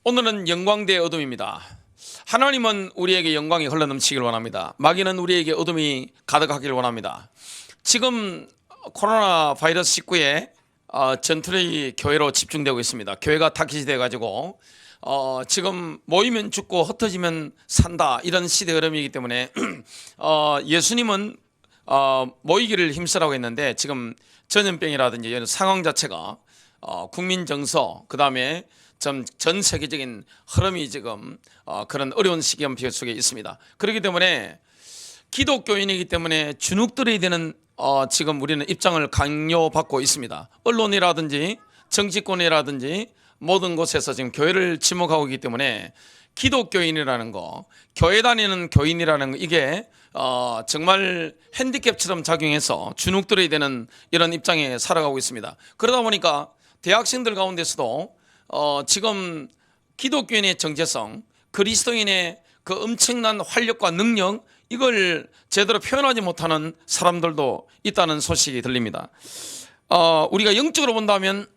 오늘은 영광대의 어둠입니다. 하나님은 우리에게 영광이 흘러넘치길 원합니다. 마귀는 우리에게 어둠이 가득하길 원합니다. 지금 코로나 바이러스 19에 전투력이 교회로 집중되고 있습니다. 교회가 타깃이 돼가지고 지금 모이면 죽고 흩어지면 산다, 이런 시대 흐름이기 때문에 예수님은 모이기를 힘쓰라고 했는데, 지금 전염병이라든지 이런 상황 자체가 국민 정서, 그 다음에 전 세계적인 흐름이 지금 그런 어려운 시기형 속에 있습니다. 그렇기 때문에 기독교인이기 때문에 주눅들어야 되는 지금 우리는 입장을 강요받고 있습니다. 언론이라든지 정치권이라든지 모든 곳에서 지금 교회를 지목하고 있기 때문에 기독교인이라는 거, 교회 다니는 교인이라는 거, 이게 정말 핸디캡처럼 작용해서 주눅들어야 되는 이런 입장에 살아가고 있습니다. 그러다 보니까 대학생들 가운데서도 지금 기독교인의 정체성, 그리스도인의 그 엄청난 활력과 능력, 이걸 제대로 표현하지 못하는 사람들도 있다는 소식이 들립니다. 우리가 영적으로 본다면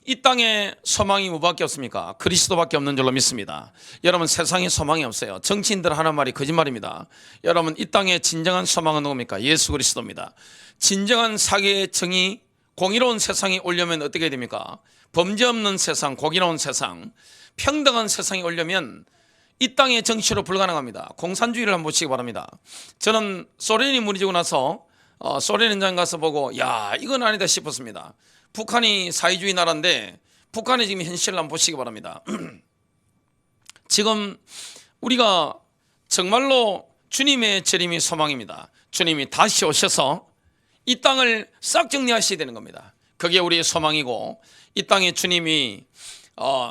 이 땅에 소망이 뭐밖에 없습니까? 그리스도밖에 없는 줄로 믿습니다. 여러분, 세상에 소망이 없어요. 정치인들 하는 말이 거짓말입니다. 여러분, 이 땅에 진정한 소망은 누굽니까? 예수 그리스도입니다. 진정한 사계의 정의, 공의로운 세상이 오려면 어떻게 해야 됩니까? 범죄 없는 세상, 공의로운 세상, 평등한 세상이 오려면 이 땅의 정치로 불가능합니다. 공산주의를 한번 보시기 바랍니다. 저는 소련이 무너지고 나서 소련 현장 가서 보고, 야, 이건 아니다 싶었습니다. 북한이 사회주의 나라인데 북한의 지금 현실을 한번 보시기 바랍니다. 지금 우리가 정말로 주님의 재림이 소망입니다. 주님이 다시 오셔서 이 땅을 싹 정리하셔야 되는 겁니다. 그게 우리의 소망이고, 이 땅에 주님이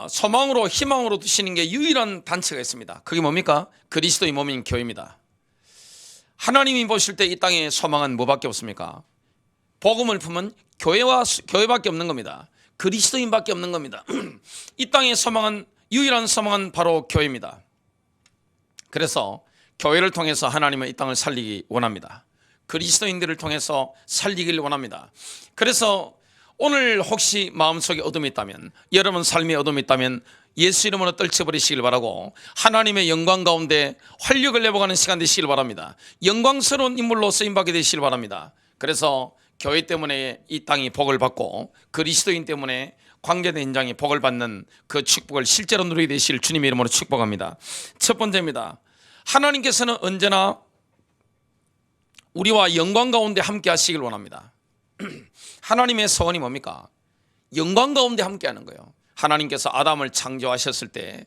소망으로 희망으로 두시는 게 유일한 단체가 있습니다. 그게 뭡니까? 그리스도의 몸인 교회입니다. 하나님이 보실 때 이 땅에 소망은 뭐밖에 없습니까? 복음을 품은 교회밖에 없는 겁니다. 그리스도인밖에 없는 겁니다. 이 땅의 소망은, 유일한 소망은 바로 교회입니다. 그래서 교회를 통해서 하나님은 이 땅을 살리기 원합니다. 그리스도인들을 통해서 살리기를 원합니다. 그래서 오늘 혹시 마음속에 어둠이 있다면, 여러분 삶에 어둠이 있다면 예수 이름으로 떨쳐버리시길 바라고, 하나님의 영광 가운데 활력을 내보가는 시간 되시길 바랍니다. 영광스러운 인물로 쓰임받게 되시길 바랍니다. 그래서 교회 때문에 이 땅이 복을 받고, 그리스도인 때문에 관계된 현장이 복을 받는 그 축복을 실제로 누리게 되실 주님의 이름으로 축복합니다. 첫 번째입니다. 하나님께서는 언제나 우리와 영광 가운데 함께 하시길 원합니다. 하나님의 소원이 뭡니까? 영광 가운데 함께 하는 거예요. 하나님께서 아담을 창조하셨을 때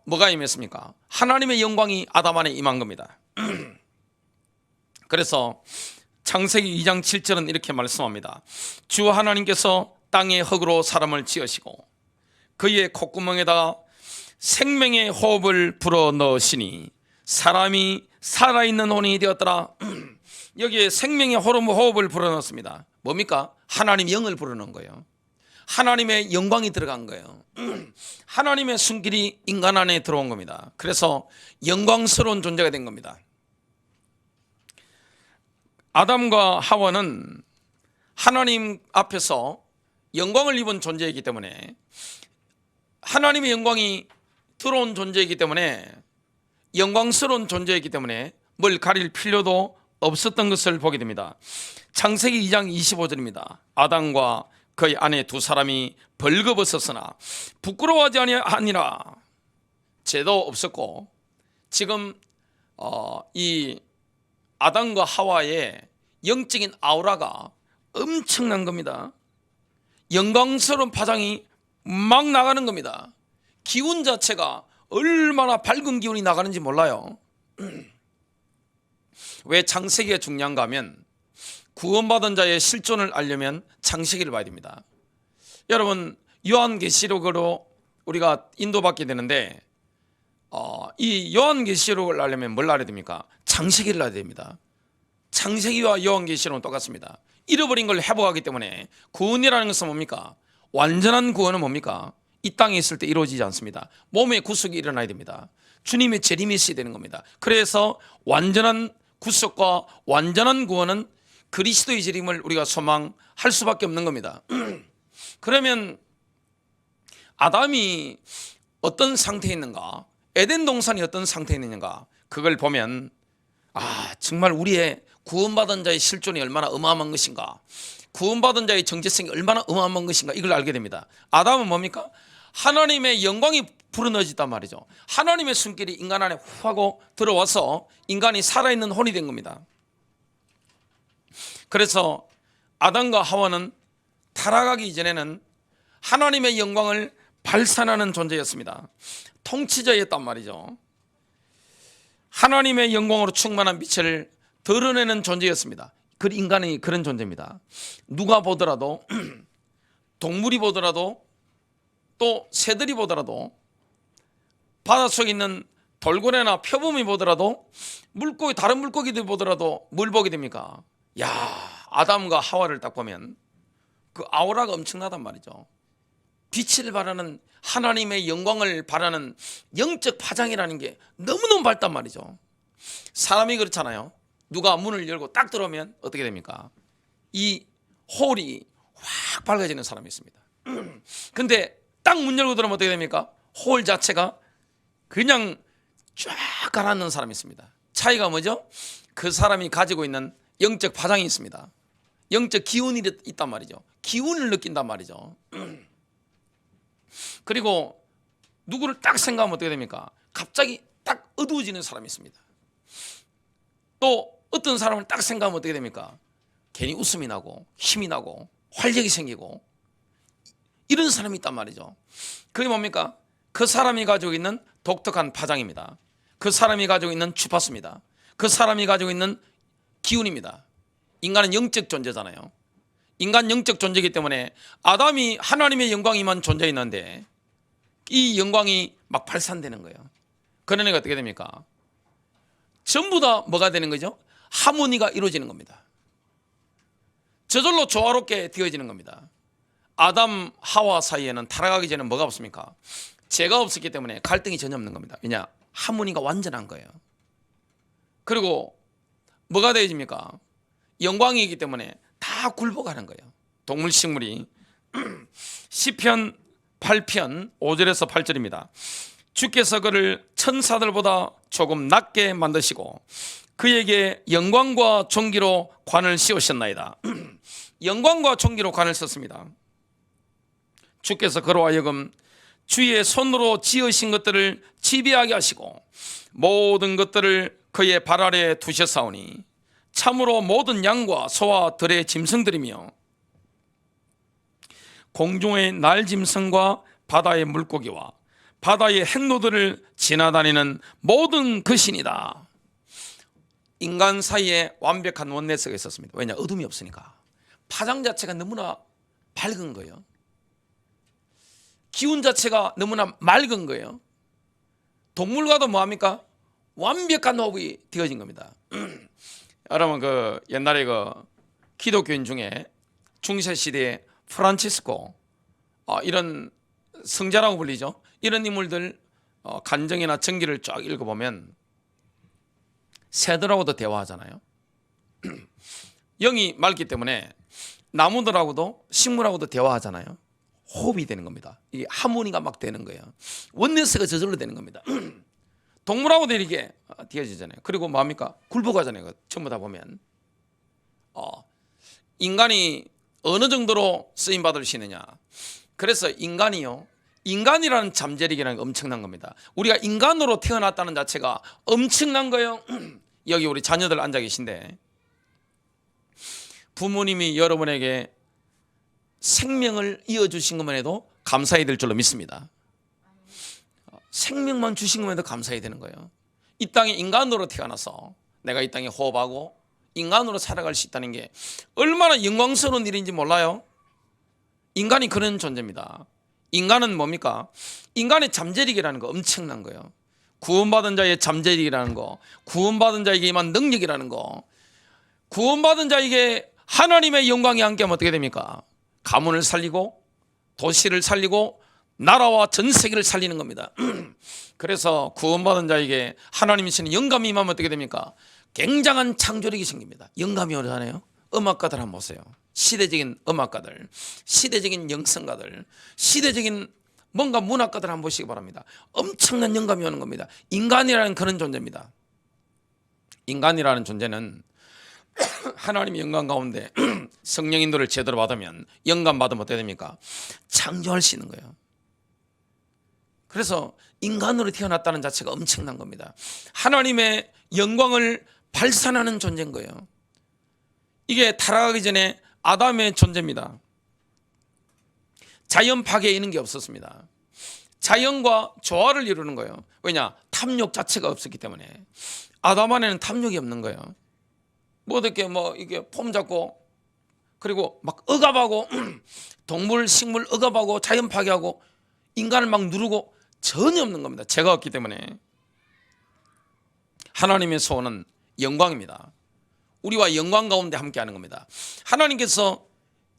뭐가 임했습니까? 하나님의 영광이 아담 안에 임한 겁니다. 그래서 창세기 2장 7절은 이렇게 말씀합니다. 주 하나님께서 땅의 흙으로 사람을 지으시고 그의 콧구멍에다가 생명의 호흡을 불어넣으시니 사람이 살아있는 혼이 되었더라. 여기에 생명의 호흡을 불어넣습니다. 뭡니까? 하나님 영을 불어넣은 거예요. 하나님의 영광이 들어간 거예요. 하나님의 숨길이 인간 안에 들어온 겁니다. 그래서 영광스러운 존재가 된 겁니다. 아담과 하와는 하나님 앞에서 영광을 입은 존재이기 때문에, 하나님의 영광이 들어온 존재이기 때문에, 영광스러운 존재이기 때문에 뭘 가릴 필요도 없었던 것을 보게 됩니다. 창세기 2장 25절입니다. 아담과 그의 아내 두 사람이 벌거벗었으나 부끄러워하지 아니라. 죄도 없었고, 지금 이 아담과 하와의 영적인 아우라가 엄청난 겁니다. 영광스러운 파장이 막 나가는 겁니다. 기운 자체가 얼마나 밝은 기운이 나가는지 몰라요. 왜 창세기가 중요한가 하면, 구원받은 자의 실존을 알려면 창세기를 봐야 됩니다. 여러분, 요한계시록으로 우리가 인도받게 되는데, 이 요한계시록을 알려면 뭘 알아야 됩니까? 창세기를 알아야 됩니다. 창세기와 요한계시록은 똑같습니다. 잃어버린 걸 회복하기 때문에, 구원이라는 것은 뭡니까? 완전한 구원은 뭡니까? 이 땅에 있을 때 이루어지지 않습니다. 몸의 구속이 일어나야 됩니다. 주님의 재림이 있어야 되는 겁니다. 그래서 완전한 구속과 완전한 구원은 그리스도의 재림을 우리가 소망할 수밖에 없는 겁니다. 그러면 아담이 어떤 상태에 있는가, 에덴 동산이 어떤 상태에 있는가, 그걸 보면 정말 우리의 구원받은 자의 실존이 얼마나 어마어마한 것인가, 구원받은 자의 정체성이 얼마나 어마어마한 것인가, 이걸 알게 됩니다. 아담은 뭡니까? 하나님의 영광이 불어넣어졌단 말이죠. 하나님의 손길이 인간 안에 후 하고 들어와서 인간이 살아있는 혼이 된 겁니다. 그래서 아담과 하와는 타락하기 이전에는 하나님의 영광을 발산하는 존재였습니다. 통치자였단 말이죠. 하나님의 영광으로 충만한 빛을 드러내는 존재였습니다. 그 인간이 그런 존재입니다. 누가 보더라도 동물이 보더라도 또 새들이 보더라도 바닷속에 있는 돌고래나 표범이 보더라도 물고기, 다른 물고기들 보더라도 뭘 보게 됩니까? 야, 아담과 하와를 딱 보면 그 아우라가 엄청나단 말이죠. 빛을 발하는, 하나님의 영광을 발하는 영적 파장이라는 게 너무너무 밝단 말이죠. 사람이 그렇잖아요. 누가 문을 열고 딱 들어오면 어떻게 됩니까? 이 홀이 확 밝아지는 사람이 있습니다. 근데 딱 문 열고 들어오면 어떻게 됩니까? 홀 자체가 그냥 쫙 가라앉는 사람이 있습니다. 차이가 뭐죠? 그 사람이 가지고 있는 영적 파장이 있습니다. 영적 기운이 있단 말이죠. 기운을 느낀단 말이죠. 그리고 누구를 딱 생각하면 어떻게 됩니까? 갑자기 딱 어두워지는 사람이 있습니다. 또 어떤 사람을 딱 생각하면 어떻게 됩니까? 괜히 웃음이 나고 힘이 나고 활력이 생기고 이런 사람이 있단 말이죠. 그게 뭡니까? 그 사람이 가지고 있는 독특한 파장입니다. 그 사람이 가지고 있는 주파수입니다. 그 사람이 가지고 있는 기운입니다. 인간은 영적 존재잖아요. 인간 영적 존재이기 때문에 아담이 하나님의 영광이 임한 존재였는데 이 영광이 막 발산되는 거예요. 그러니까 어떻게 됩니까? 전부 다 뭐가 되는 거죠? 하모니가 이루어지는 겁니다. 저절로 조화롭게 되어지는 겁니다. 아담 하와 사이에는 타락하기 전에 뭐가 없습니까? 죄가 없었기 때문에 갈등이 전혀 없는 겁니다. 왜냐? 하모니가 완전한 거예요. 그리고 뭐가 되어집니까? 영광이기 때문에 다 굴복하는 거예요. 동물 식물이. 시편 8편 5절에서 8절입니다. 주께서 그를 천사들보다 조금 낮게 만드시고 그에게 영광과 존귀로 관을 씌우셨나이다. 영광과 존귀로 관을 썼습니다. 주께서 그로 하여금 주의 손으로 지으신 것들을 지배하게 하시고 모든 것들을 그의 발 아래에 두셨사오니 참으로 모든 양과 소와 들의 짐승들이며 공중의 날짐승과 바다의 물고기와 바다의 행로들을 지나다니는 모든 그 신이다. 인간 사이에 완벽한 원네스가 있었습니다. 왜냐? 어둠이 없으니까. 파장 자체가 너무나 밝은 거예요. 기운 자체가 너무나 맑은 거예요. 동물과도 뭐합니까? 완벽한 호흡이 되어진 겁니다. 여러분 그 옛날에 그 기독교인 중에 중세 시대에 프란치스코 이런 성자라고 불리죠. 이런 인물들 간정이나 정기를 쫙 읽어보면 새들하고도 대화하잖아요. 영이 맑기 때문에 나무들하고도 식물하고도 대화하잖아요. 호흡이 되는 겁니다. 이게 하모니가 막 되는 거예요. 원네스가 저절로 되는 겁니다. 동물하고도 이렇게 되어지잖아요. 그리고 뭡니까? 굴복하잖아요. 전부 다 보면 인간이 어느 정도로 쓰임받을 수 있느냐. 그래서 인간이라는 잠재력이라는 게 엄청난 겁니다. 우리가 인간으로 태어났다는 자체가 엄청난 거예요. 여기 우리 자녀들 앉아 계신데 부모님이 여러분에게 생명을 이어주신 것만 해도 감사해야 될 줄로 믿습니다. 생명만 주신 것만 해도 감사해야 되는 거예요. 이 땅에 인간으로 태어나서 내가 이 땅에 호흡하고 인간으로 살아갈 수 있다는 게 얼마나 영광스러운 일인지 몰라요. 인간이 그런 존재입니다. 인간은 뭡니까? 인간의 잠재력이라는 거 엄청난 거예요. 구원받은 자의 잠재력이라는 거, 구원받은 자에게 임한 능력이라는 거, 구원받은 자에게 하나님의 영광이 함께하면 어떻게 됩니까? 가문을 살리고 도시를 살리고 나라와 전 세계를 살리는 겁니다. 그래서 구원받은 자에게 하나님이 주시는 영감이 임하면 어떻게 됩니까? 굉장한 창조력이 생깁니다. 영감이 어디하네요? 음악가들 한번 보세요. 시대적인 음악가들, 시대적인 영성가들, 시대적인 뭔가 문학가들 한번 보시기 바랍니다. 엄청난 영감이 오는 겁니다. 인간이라는 그런 존재입니다. 인간이라는 존재는 하나님의 영감 가운데 성령 인도를 제대로 받으면, 영감 받으면 어떻게 됩니까? 창조할 수 있는 거예요. 그래서 인간으로 태어났다는 자체가 엄청난 겁니다. 하나님의 영광을 발산하는 존재인 거예요. 이게 타락하기 전에 아담의 존재입니다. 자연 파괴에 있는 게 없었습니다. 자연과 조화를 이루는 거예요. 왜냐? 탐욕 자체가 없었기 때문에. 아담 안에는 탐욕이 없는 거예요. 뭐 어떻게 이게 폼 잡고, 그리고 막 억압하고 동물 식물 억압하고 자연 파괴하고 인간을 막 누르고 전혀 없는 겁니다. 죄가 없기 때문에. 하나님의 소원은 영광입니다. 우리와 영광 가운데 함께하는 겁니다. 하나님께서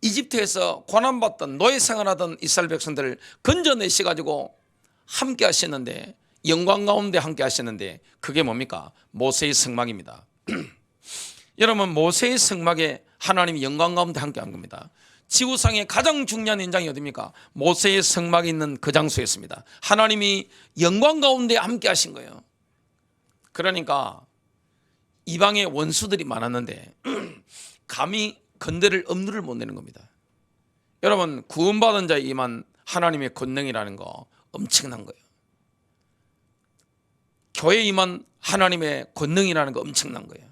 이집트에서 고난받던 노예 생활하던 이스라엘 백성들을 건져내셔가지고 함께 하셨는데, 영광 가운데 함께 하셨는데, 그게 뭡니까? 모세의 성막입니다. 여러분, 모세의 성막에 하나님이 영광 가운데 함께 한 겁니다. 지구상의 가장 중요한 현장이 어디입니까? 모세의 성막이 있는 그 장소였습니다. 하나님이 영광 가운데 함께 하신 거예요. 그러니까 이방의 원수들이 많았는데 감히 건드릴 엄두를 못 내는 겁니다. 여러분, 구원받은 자에 임한 하나님의 권능이라는 거 엄청난 거예요. 교회에 임한 하나님의 권능이라는 거 엄청난 거예요.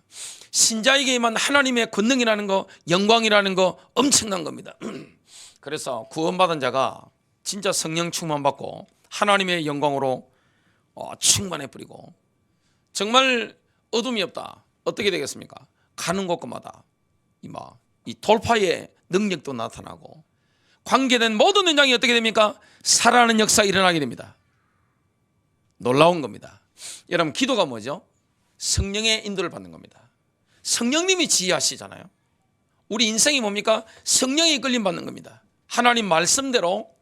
신자에게 임한 하나님의 권능이라는 거, 영광이라는 거 엄청난 겁니다. 그래서 구원받은 자가 진짜 성령 충만 받고 하나님의 영광으로 충만해 버리고, 정말 어둠이 없다. 어떻게 되겠습니까? 가는 곳마다 이 돌파의 능력도 나타나고, 관계된 모든 현장이 어떻게 됩니까? 살아나는 역사가 일어나게 됩니다. 놀라운 겁니다. 여러분, 기도가 뭐죠? 성령의 인도를 받는 겁니다. 성령님이 지휘하시잖아요. 우리 인생이 뭡니까? 성령의 이끌림 받는 겁니다. 하나님 말씀대로,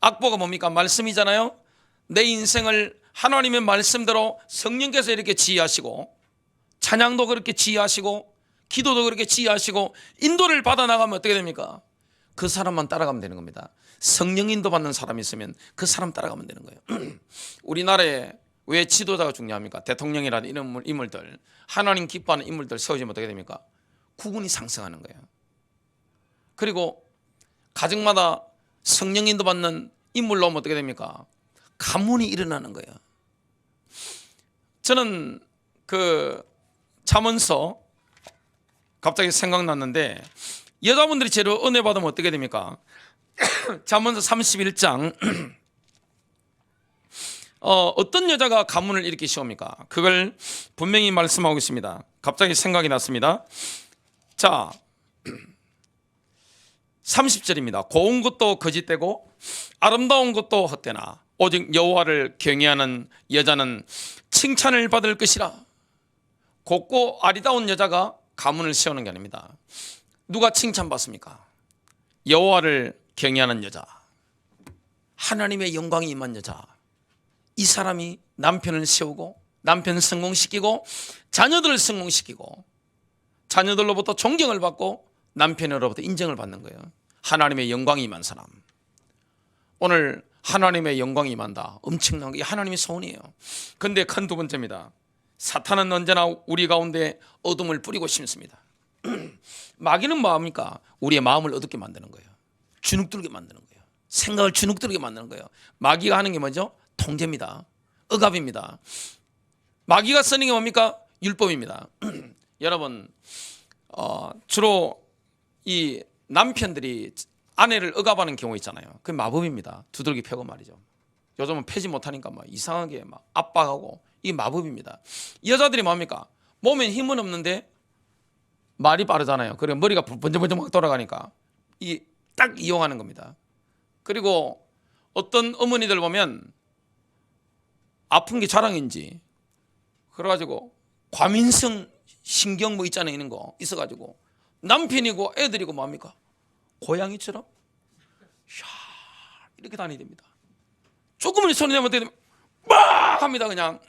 악보가 뭡니까? 말씀이잖아요. 내 인생을 하나님의 말씀대로 성령께서 이렇게 지휘하시고, 찬양도 그렇게 지휘하시고, 기도도 그렇게 지휘하시고, 인도를 받아 나가면 어떻게 됩니까? 그 사람만 따라가면 되는 겁니다. 성령 인도 받는 사람이 있으면 그 사람 따라가면 되는 거예요. 우리나라에 왜 지도자가 중요합니까? 대통령이라든 이런 인물들, 하나님 기뻐하는 인물들 세워지면 어떻게 됩니까? 국운이 상승하는 거예요. 그리고 가정마다 성령 인도 받는 인물로 오면 어떻게 됩니까? 가문이 일어나는 거예요. 저는 그 잠언서 갑자기 생각났는데, 여자분들이 제대로 은혜 받으면 어떻게 됩니까? 잠언서 31장 어떤 여자가 가문을 이렇게 씌웁니까? 그걸 분명히 말씀하고 있습니다. 갑자기 생각이 났습니다. 자, 30절입니다. 고운 것도 거짓되고 아름다운 것도 헛되나 오직 여호와를 경외하는 여자는 칭찬을 받을 것이라. 곱고 아리따운 여자가 가문을 세우는 게 아닙니다. 누가 칭찬받습니까? 여호와를 경외하는 여자, 하나님의 영광이 임한 여자. 이 사람이 남편을 세우고, 남편을 성공시키고, 자녀들을 성공시키고, 자녀들로부터 존경을 받고, 남편으로부터 인정을 받는 거예요. 하나님의 영광이 임한 사람. 오늘 하나님의 영광이 임한다. 엄청난 게 하나님의 소원이에요. 그런데 큰 두 번째입니다. 사탄은 언제나 우리 가운데 어둠을 뿌리고 싶습니다. 마귀는 뭐합니까? 우리의 마음을 어둡게 만드는 거예요. 주눅들게 만드는 거예요. 생각을 주눅들게 만드는 거예요. 마귀가 하는 게 뭐죠? 통제입니다. 억압입니다. 마귀가 쓰는 게 뭡니까? 율법입니다. 여러분, 주로 이 남편들이 아내를 억압하는 경우 있잖아요. 그게 마법입니다. 두들기 펴고 말이죠. 요즘은 펴지 못하니까 막 이상하게 막 압박하고, 이게 마법입니다. 여자들이 뭡니까? 몸에 힘은 없는데 말이 빠르잖아요. 그리고 머리가 번쩍번쩍 막 돌아가니까 이 딱 이용하는 겁니다. 그리고 어떤 어머니들 보면 아픈 게 자랑인지 그래가지고 과민성 신경 뭐 있잖아요. 이런 거 있어가지고 남편이고 애들이고 뭡니까? 고양이처럼 이렇게 다니게 됩니다. 조금만 손이 내면 어떻게 되면 막 합니다. 그냥.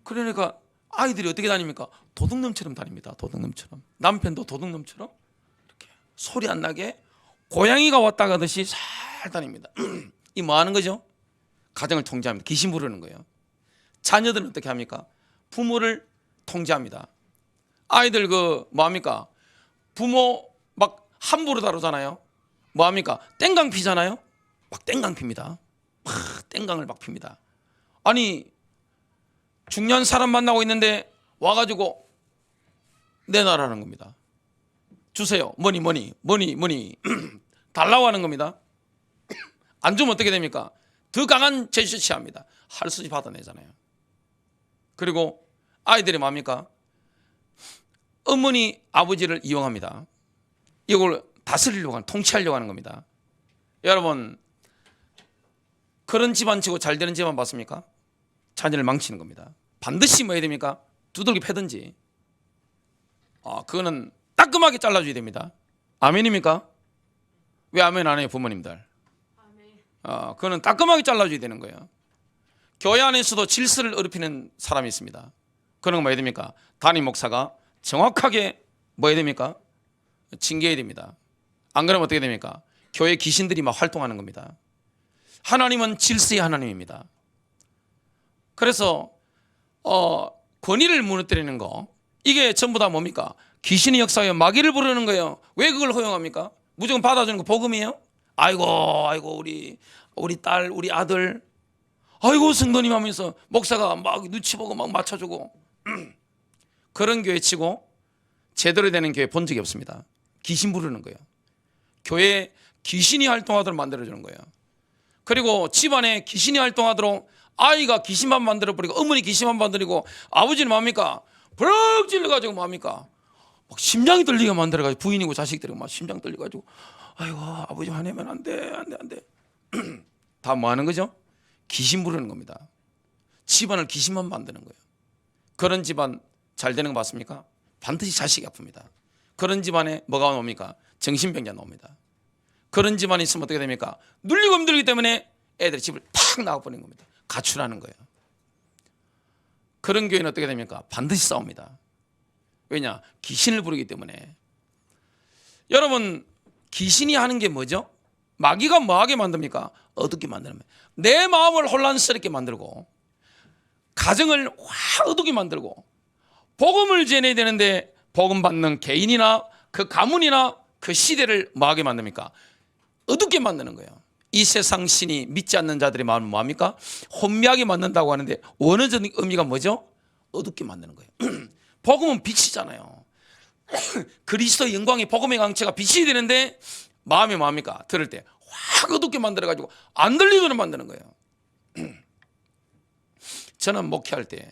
그러니까 아이들이 어떻게 다닙니까? 도둑놈처럼 다닙니다. 도둑놈처럼. 남편도 도둑놈처럼 이렇게 소리 안 나게 고양이가 왔다 가듯이 싹 다닙니다. 이 뭐 하는 거죠? 가정을 통제합니다. 귀신 부르는 거예요. 자녀들은 어떻게 합니까? 부모를 통제합니다. 아이들 뭐 합니까? 부모 막 함부로 다루잖아요. 뭐 합니까? 땡강 피잖아요. 막 땡강 핍니다. 막 땡강을 막 핍니다. 아니 중요한 사람 만나고 있는데 와가지고 내놔라는 겁니다. 주세요. 머니 달라고 하는 겁니다. 안 주면 어떻게 됩니까? 더 강한 제시를 취합니다. 할수지 받아내잖아요. 그리고 아이들이 뭡니까? 어머니 아버지를 이용합니다. 이걸 다스리려고 하는, 통치하려고 하는 겁니다. 여러분 그런 집안 치고 잘 되는 집안 봤습니까? 자녀를 망치는 겁니다. 반드시 뭐 해야 됩니까? 두들기 패든지 그거는 따끔하게 잘라줘야 됩니다. 아멘입니까? 왜 아멘 안 해요 부모님들? 그거는 따끔하게 잘라줘야 되는 거예요. 교회 안에서도 질서를 어렵히는 사람이 있습니다. 그런 거 뭐 해야 됩니까? 담임 목사가 정확하게 뭐 해야 됩니까? 징계해야 됩니다. 안 그러면 어떻게 됩니까? 교회 귀신들이 막 활동하는 겁니다. 하나님은 질서의 하나님입니다. 그래서 권위를 무너뜨리는 거 이게 전부 다 뭡니까? 귀신의 역사에 마귀를 부르는 거예요. 왜 그걸 허용합니까? 무조건 받아주는 거 복음이에요? 아이고 우리 딸 우리 아들 아이고 성도님 하면서 목사가 막 눈치 보고 막 맞춰주고 그런 교회 치고 제대로 되는 교회 본 적이 없습니다. 귀신 부르는 거예요. 교회에 귀신이 활동하도록 만들어주는 거예요. 그리고 집안에 귀신이 활동하도록 아이가 귀신만 만들어버리고 어머니 귀신만 만들고 아버지는 뭡니까? 버럭 질러가지고 뭡니까? 막 심장이 떨리게 만들어가지고 부인이고 자식들이 막 심장 떨려가지고 아이고 아버지 화내면 안 돼. 다 뭐 하는 거죠? 귀신 부르는 겁니다. 집안을 귀신만 만드는 거예요. 그런 집안 잘 되는 거 맞습니까? 반드시 자식이 아픕니다. 그런 집안에 뭐가 나옵니까? 정신병자 나옵니다. 그런 집안이 있으면 어떻게 됩니까? 눌리고 힘들기 때문에 애들이 집을 탁 나가버리는 겁니다. 가출하는 거예요. 그런 교회는 어떻게 됩니까? 반드시 싸웁니다. 왜냐? 귀신을 부르기 때문에. 여러분 귀신이 하는 게 뭐죠? 마귀가 뭐하게 만듭니까? 어둡게 만드는 거예요. 내 마음을 혼란스럽게 만들고 가정을 확 어둡게 만들고 복음을 전해야 되는데 복음 받는 개인이나 그 가문이나 그 시대를 뭐하게 만듭니까? 어둡게 만드는 거예요. 이 세상 신이 믿지 않는 자들의 마음은 뭐합니까? 혼미하게 만든다고 하는데 원어적인 의미가 뭐죠? 어둡게 만드는 거예요. 복음은 빛이잖아요. 그리스도의 영광이 복음의 강체가 빛이 되는데 마음이 뭐합니까? 들을 때 확 어둡게 만들어가지고 안 들리도록 만드는 거예요. 저는 목회할 때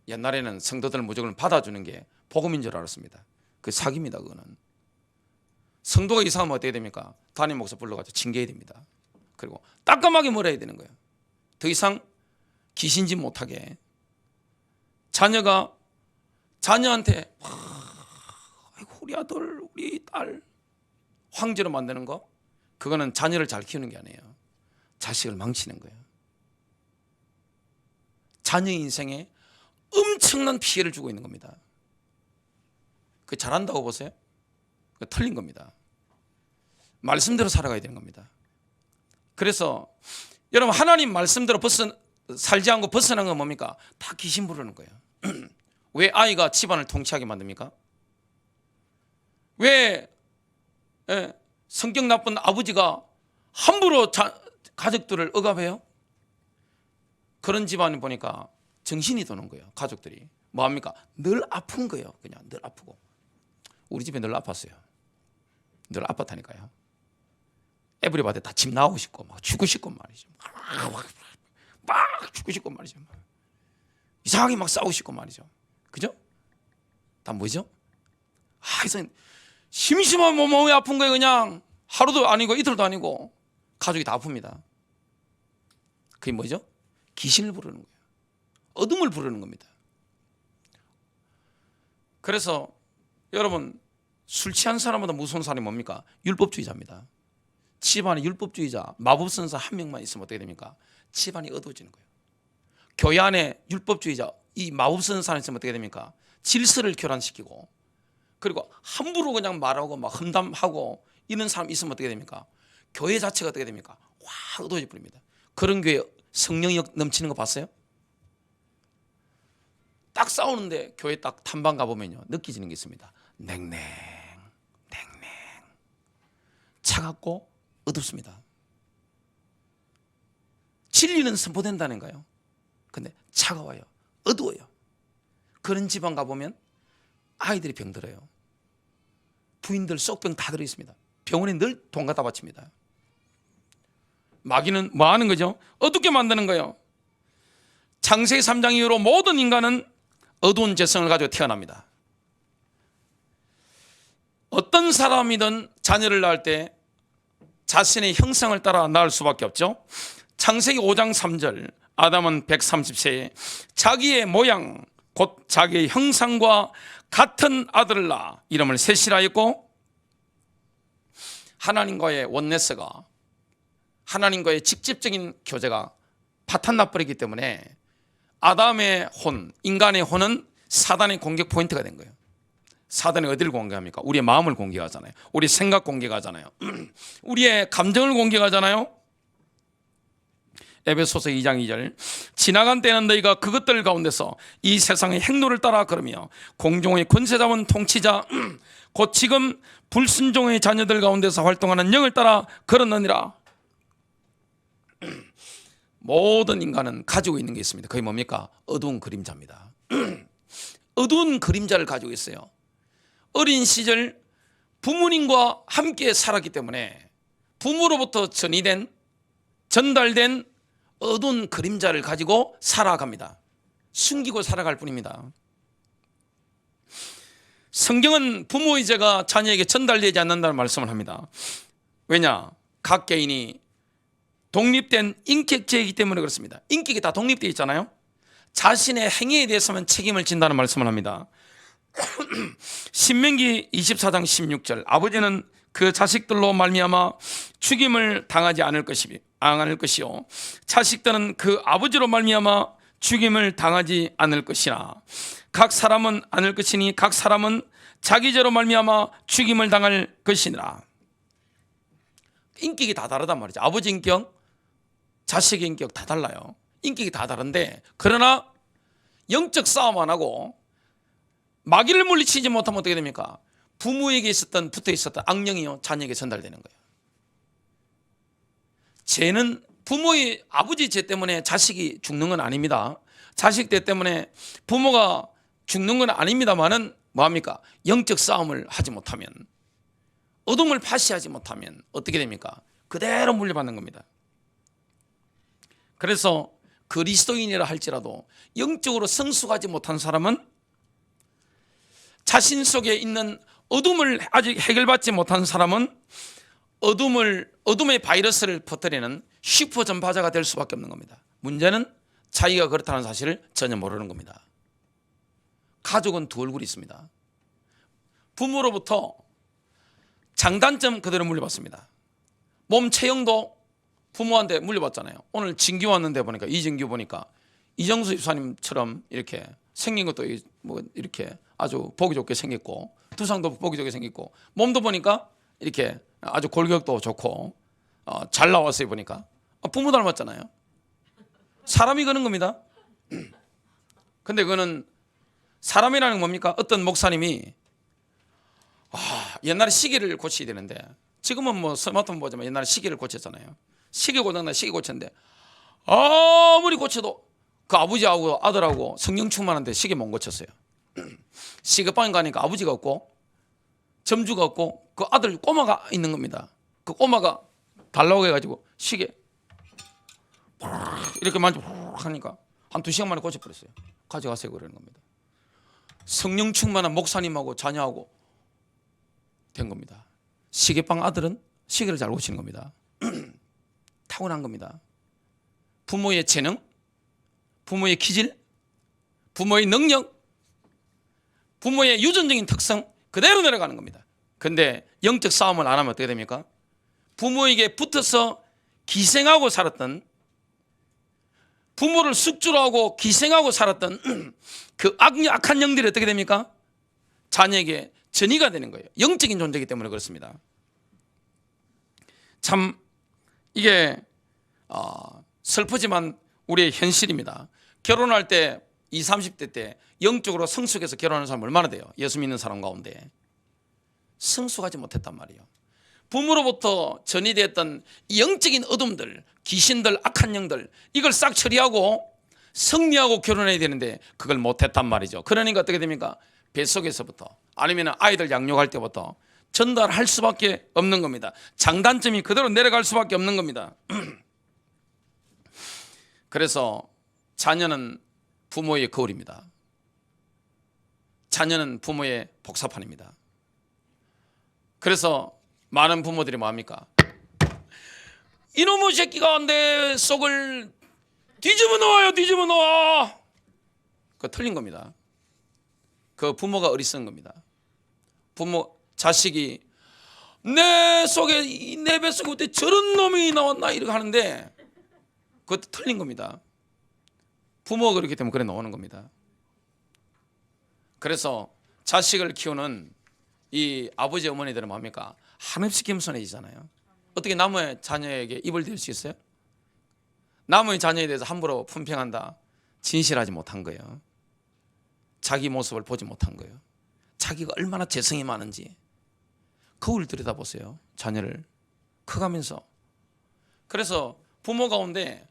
옛날에는 성도들 무조건 받아주는 게 복음인 줄 알았습니다. 그 사기입니다. 그거는. 성도가 이상하면 어떻게 됩니까? 담임 목사 불러가지고 징계해야 됩니다. 그리고 따끔하게 몰아야 되는 거예요. 더 이상 귀신짓 못하게. 자녀한테 아이고 우리 아들 우리 딸 황제로 만드는 거 그거는 자녀를 잘 키우는 게 아니에요. 자식을 망치는 거예요. 자녀 인생에 엄청난 피해를 주고 있는 겁니다. 그 잘한다고 보세요? 그 틀린 겁니다. 말씀대로 살아가야 되는 겁니다. 그래서 여러분 하나님 말씀대로 살지 않고 벗어난 건 뭡니까? 다 귀신 부르는 거예요. 왜 아이가 집안을 통치하게 만듭니까? 왜 성격 나쁜 아버지가 함부로 가족들을 억압해요? 그런 집안을 보니까 정신이 도는 거예요. 가족들이 뭐합니까? 늘 아픈 거예요. 그냥 늘 아프고. 우리 집에 늘 아팠어요. 늘 아팠다니까요. 에브리바디 다 집 나오고 싶고 막 죽고 싶고 말이죠. 막 죽고 싶고 말이죠. 이상하게 막 싸우고 싶고 말이죠. 그죠? 다 뭐죠? 그래서 심심한 몸이 아픈 거예요. 그냥 하루도 아니고 이틀도 아니고 가족이 다 아픕니다. 그게 뭐죠? 귀신을 부르는 거예요. 어둠을 부르는 겁니다. 그래서 여러분 술 취한 사람보다 무서운 사람이 뭡니까? 율법주의자입니다. 집안에 율법주의자 마법 선사 한 명만 있으면 어떻게 됩니까? 집안이 어두워지는 거예요. 교회 안에 율법주의자 이 마법 선사가 있으면 어떻게 됩니까? 질서를 교란시키고 그리고 함부로 그냥 말하고 막 험담하고 이런 사람 있으면 어떻게 됩니까? 교회 자체가 어떻게 됩니까? 확 어두워져 버립니다. 그런 교회 성령이 넘치는 거 봤어요? 딱 싸우는데 교회 딱 탐방 가보면요 느껴지는 게 있습니다. 냉랭 차갑고 어둡습니다. 진리는 선포된다는 거예요. 근데 차가워요. 어두워요. 그런 집안 가보면 아이들이 병들어요. 부인들 쏙병 다 들어있습니다. 병원에 늘 돈 갖다 바칩니다. 마귀는 뭐 하는 거죠? 어둡게 만드는 거예요. 창세기 3장 이후로 모든 인간은 어두운 죄성을 가지고 태어납니다. 어떤 사람이든 자녀를 낳을 때 자신의 형상을 따라 낳을 수밖에 없죠. 창세기 5장 3절 아담은 130세에 자기의 모양 곧 자기의 형상과 같은 아들을 낳아 이름을 셋이라 했고, 하나님과의 원네스가 하나님과의 직접적인 교제가 파탄나버리기 때문에 아담의 혼, 인간의 혼은 사단의 공격 포인트가 된 거예요. 사단이 어디를 공격합니까? 우리의 마음을 공격하잖아요. 우리 생각 공격하잖아요. 우리의 감정을 공격하잖아요. 에베소서 2장 2절 지나간 때는 너희가 그것들 가운데서 이 세상의 행로를 따라 걸으며 공중의 권세 잡은 통치자 곧 지금 불순종의 자녀들 가운데서 활동하는 영을 따라 걸었느니라. 모든 인간은 가지고 있는 게 있습니다. 그게 뭡니까? 어두운 그림자입니다. 어두운 그림자를 가지고 있어요. 어린 시절 부모님과 함께 살았기 때문에 부모로부터 전달된 어두운 그림자를 가지고 살아갑니다. 숨기고 살아갈 뿐입니다. 성경은 부모의 죄가 자녀에게 전달되지 않는다는 말씀을 합니다. 왜냐? 각 개인이 독립된 인격체이기 때문에 그렇습니다. 인격이 다 독립되어 있잖아요. 자신의 행위에 대해서만 책임을 진다는 말씀을 합니다. 신명기 24장 16절 아버지는 그 자식들로 말미암아 죽임을 당하지 않을 것이요 자식들은 그 아버지로 말미암아 죽임을 당하지 않을 것이나 각 사람은 않을 것이니 각 사람은 자기 죄로 말미암아 죽임을 당할 것이니라. 인격이 다 다르단 말이죠. 아버지 인격, 자식의 인격 다 달라요. 인격이 다 다른데 그러나 영적 싸움 안 하고 마귀를 물리치지 못하면 어떻게 됩니까? 부모에게 붙어 있었던 악령이요 자녀에게 전달되는 거예요. 죄는 부모의 아버지 죄 때문에 자식이 죽는 건 아닙니다. 자식 죄 때문에 부모가 죽는 건 아닙니다만은 뭐합니까? 영적 싸움을 하지 못하면, 어둠을 파시하지 못하면 어떻게 됩니까? 그대로 물려받는 겁니다. 그래서 그리스도인이라 할지라도 영적으로 성숙하지 못한 사람은 자신 속에 있는 어둠을 아직 해결받지 못한 사람은 어둠의 바이러스를 퍼뜨리는 슈퍼 전파자가 될 수밖에 없는 겁니다. 문제는 자기가 그렇다는 사실을 전혀 모르는 겁니다. 가족은 두 얼굴이 있습니다. 부모로부터 장단점 그대로 물려받습니다. 몸 체형도 부모한테 물려받잖아요. 오늘 진규 왔는데 보니까 이진규 보니까 이정수 집사님처럼 이렇게 생긴 것도 뭐 이렇게 아주 보기 좋게 생겼고 두상도 보기 좋게 생겼고 몸도 보니까 이렇게 아주 골격도 좋고 잘 나왔어요. 보니까 부모 닮았잖아요. 사람이 그런 겁니다. 근데 그거는 사람이라는 건 뭡니까? 어떤 목사님이 옛날에 시계를 고쳐야 되는데 지금은 뭐 스마트폰 보지만 옛날에 시계를 고쳤잖아요. 시계 고장나 시계 고쳤는데 아무리 고쳐도 그 아버지하고 아들하고 성령 충만한데 시계 못 고쳤어요. 시계방에 가니까 아버지가 없고 점주가 없고 그 아들 꼬마가 있는 겁니다. 그 꼬마가 달라고 해가지고 시계 이렇게 만지고 하니까 한 2시간 만에 고쳐버렸어요. 가져가세요 그러는 겁니다. 성령 충만한 목사님하고 자녀하고 된 겁니다. 시계방 아들은 시계를 잘 고치는 겁니다. 타고난 겁니다. 부모의 재능, 부모의 기질, 부모의 능력, 부모의 유전적인 특성 그대로 내려가는 겁니다. 근데 영적 싸움을 안 하면 어떻게 됩니까? 부모에게 붙어서 기생하고 살았던, 부모를 숙주로 하고 기생하고 살았던 그 악한 영들이 어떻게 됩니까? 자녀에게 전이가 되는 거예요. 영적인 존재이기 때문에 그렇습니다. 참 이게 슬프지만 우리의 현실입니다. 결혼할 때 20, 30대 때 영적으로 성숙해서 결혼하는 사람 얼마나 돼요? 예수 믿는 사람 가운데 성숙하지 못했단 말이에요. 부모로부터 전이되었던 영적인 어둠들, 귀신들, 악한 영들, 이걸 싹 처리하고 승리하고 결혼해야 되는데 그걸 못했단 말이죠. 그러니까 어떻게 됩니까? 뱃속에서부터 아니면 아이들 양육할 때부터 전달할 수밖에 없는 겁니다. 장단점이 그대로 내려갈 수밖에 없는 겁니다. 그래서 자녀는 부모의 거울입니다. 자녀는 부모의 복사판입니다. 그래서 많은 부모들이 뭐합니까? 이놈의 새끼가 내 속을 뒤집어 놓아요, 뒤집어 놓아. 그거 틀린 겁니다. 그 부모가 어리석은 겁니다. 부모, 자식이 내 속에, 내 뱃속에 어떻게 저런 놈이 나왔나 이렇게 하는데 그것도 틀린 겁니다. 부모가 그렇기 때문에 그래 나오는 겁니다. 그래서 자식을 키우는 이 아버지 어머니들은 뭡니까? 한없이 겸손해지잖아요. 어떻게 남의 자녀에게 입을 댈 수 있어요? 남의 자녀에 대해서 함부로 품평한다. 진실하지 못한 거예요. 자기 모습을 보지 못한 거예요. 자기가 얼마나 재성이 많은지 거울 들여다보세요. 자녀를 커가면서. 그래서 부모 가운데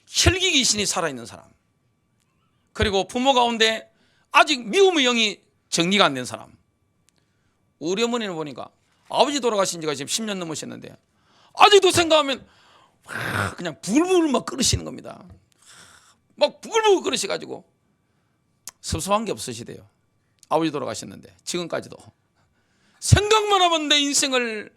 혈기 귀신이 살아있는 사람, 그리고 부모 가운데 아직 미움의 영이 정리가 안 된 사람. 우리 어머니는 보니까 아버지 돌아가신 지가 지금 10년 넘으셨는데 아직도 생각하면 그냥 불불 막 끓으시는 겁니다. 막 부글부글 끓으셔가지고 섭섭한 게 없으시대요. 아버지 돌아가셨는데 지금까지도 생각만 하면 내 인생을